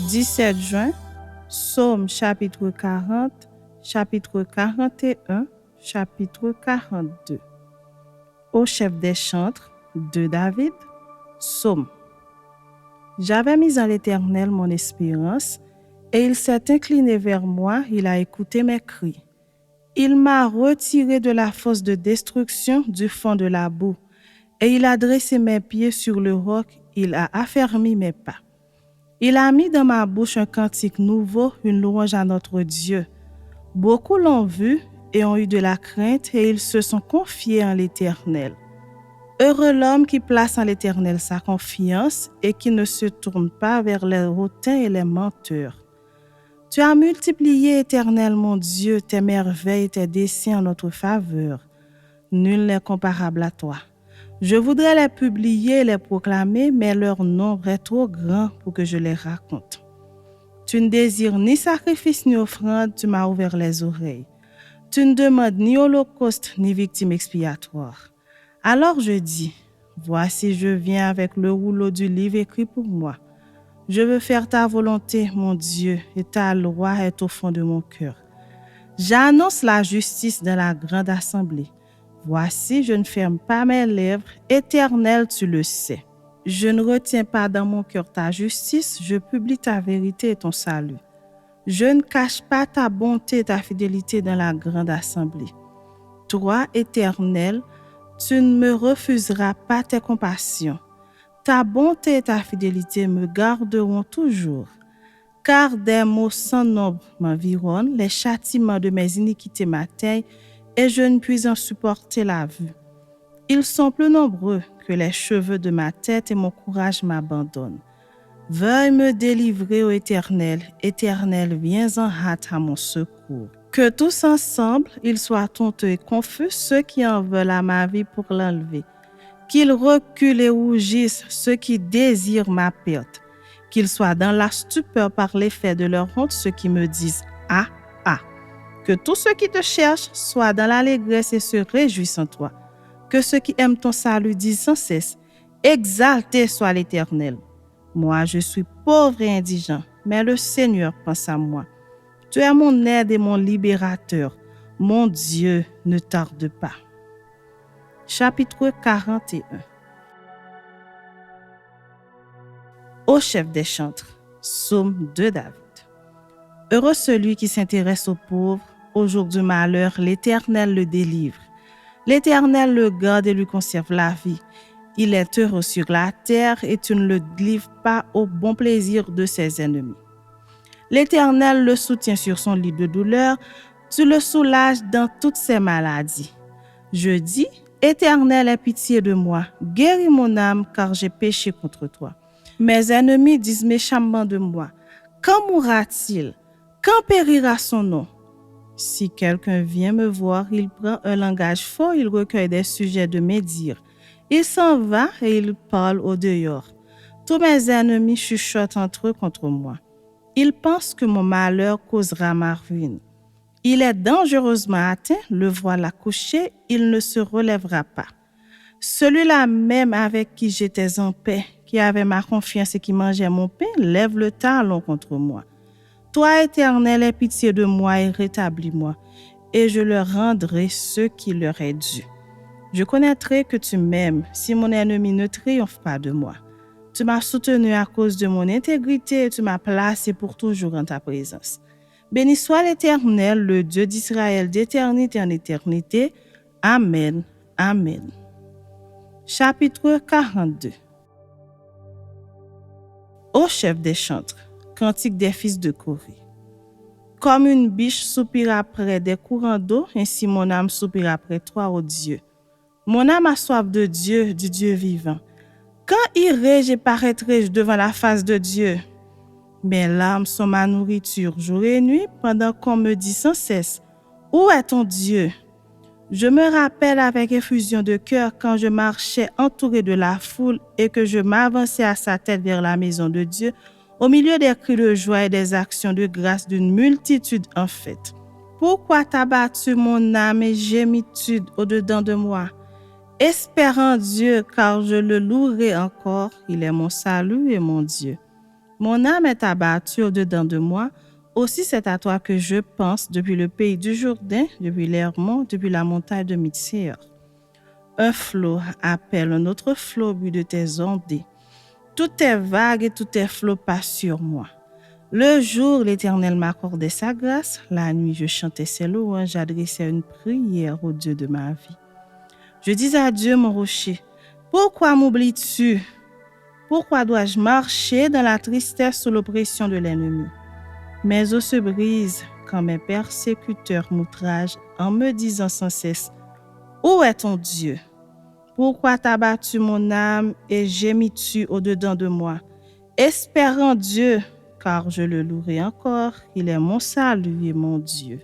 17 juin, Psaume chapitre 40, chapitre 41, chapitre 42. Au chef des chantres de David, Psaume. J'avais mis en l'Éternel mon espérance, et il s'est incliné vers moi, il a écouté mes cris. Il m'a retiré de la fosse de destruction, du fond de la boue, et il a dressé mes pieds sur le roc, il a affermi mes pas. Il a mis dans ma bouche un cantique nouveau, une louange à notre Dieu. Beaucoup l'ont vu et ont eu de la crainte, et ils se sont confiés en l'Éternel. Heureux l'homme qui place en l'Éternel sa confiance et qui ne se tourne pas vers les hautains et les menteurs. Tu as multiplié, Éternel mon Dieu, tes merveilles, tes desseins en notre faveur. Nul n'est comparable à toi. Je voudrais les publier et les proclamer, mais leur nombre est trop grand pour que je les raconte. Tu ne désires ni sacrifice ni offrande, tu m'as ouvert les oreilles. Tu ne demandes ni holocauste ni victime expiatoire. Alors je dis, voici je viens avec le rouleau du livre écrit pour moi. Je veux faire ta volonté, mon Dieu, et ta loi est au fond de mon cœur. J'annonce la justice dans la grande assemblée. Voici, je ne ferme pas mes lèvres, Éternel, tu le sais. Je ne retiens pas dans mon cœur ta justice, je publie ta vérité et ton salut. Je ne cache pas ta bonté et ta fidélité dans la grande assemblée. Toi, Éternel, tu ne me refuseras pas tes compassions. Ta bonté et ta fidélité me garderont toujours. Car des maux sans nombre m'environnent, les châtiments de mes iniquités m'atteignent, et je ne puis en supporter la vue. Ils sont plus nombreux que les cheveux de ma tête et mon courage m'abandonne. Veuille me délivrer, ô Éternel. Éternel, viens en hâte à mon secours. Que tous ensemble, ils soient honteux et confus, ceux qui en veulent à ma vie pour l'enlever. Qu'ils reculent et rougissent, ceux qui désirent ma perte. Qu'ils soient dans la stupeur par l'effet de leur honte, ceux qui me disent « Ah, ah ». Que tous ceux qui te cherchent soient dans l'allégresse et se réjouissent en toi. Que ceux qui aiment ton salut disent sans cesse « Exalté soit l'Éternel ». Moi, je suis pauvre et indigent, mais le Seigneur pense à moi. Tu es mon aide et mon libérateur. Mon Dieu, ne tarde pas. Chapitre 41. Au chef des chantres, Psaume de David. Heureux celui qui s'intéresse aux pauvres. Au jour du malheur, l'Éternel le délivre. L'Éternel le garde et lui conserve la vie. Il est heureux sur la terre et tu ne le livres pas au bon plaisir de ses ennemis. L'Éternel le soutient sur son lit de douleur. Tu le soulages dans toutes ses maladies. Je dis, Éternel, aie pitié de moi. Guéris mon âme car j'ai péché contre toi. Mes ennemis disent méchamment de moi. Quand mourra-t-il? Quand périra son nom? Si quelqu'un vient me voir, il prend un langage fort, il recueille des sujets de médire. Il s'en va et il parle au dehors. Tous mes ennemis chuchotent entre eux contre moi. Ils pensent que mon malheur causera ma ruine. Il est dangereusement atteint, le voilà couché, il ne se relèvera pas. Celui-là même avec qui j'étais en paix, qui avait ma confiance et qui mangeait mon pain, lève le talon contre moi. Toi, Éternel, aie pitié de moi et rétablis-moi, et je leur rendrai ce qui leur est dû. Je connaîtrai que tu m'aimes si mon ennemi ne triomphe pas de moi. Tu m'as soutenu à cause de mon intégrité et tu m'as placé pour toujours en ta présence. Béni soit l'Éternel, le Dieu d'Israël d'éternité en éternité. Amen. Amen. Chapitre 42. Au chef des chantres, cantique des fils de Corée. Comme une biche soupire après des courants d'eau, ainsi mon âme soupire après toi, ô Dieu. Mon âme a soif de Dieu, du Dieu vivant. Quand irai-je et paraîtrai-je devant la face de Dieu? Mes larmes sont ma nourriture jour et nuit, pendant qu'on me dit sans cesse, où est ton Dieu? Je me rappelle avec effusion de cœur quand je marchais entouré de la foule et que je m'avançais à sa tête vers la maison de Dieu, au milieu des cris de joie et des actions de grâce d'une multitude en fête. Pourquoi t'as battu mon âme et gémitude au-dedans de moi? Espère en Dieu, car je le louerai encore, il est mon salut et mon Dieu. Mon âme est abattue au-dedans de moi. Aussi c'est à toi que je pense depuis le pays du Jourdain, depuis l'Hermon, depuis la montagne de Mitsir. Un flot appelle un autre flot au but de tes ondées. Tout est vague et tout est flot passe sur moi. Le jour, l'Éternel m'accordait sa grâce. La nuit, je chantais ses louanges, j'adressais une prière au Dieu de ma vie. Je disais à Dieu, mon rocher, pourquoi m'oublies-tu? Pourquoi dois-je marcher dans la tristesse sous l'oppression de l'ennemi? Mes os se brisent quand mes persécuteurs m'outragent en me disant sans cesse, où est ton Dieu? Pourquoi t'as battu mon âme et gémis-tu au-dedans de moi? Espère en Dieu, car je le louerai encore, il est mon salut et mon Dieu.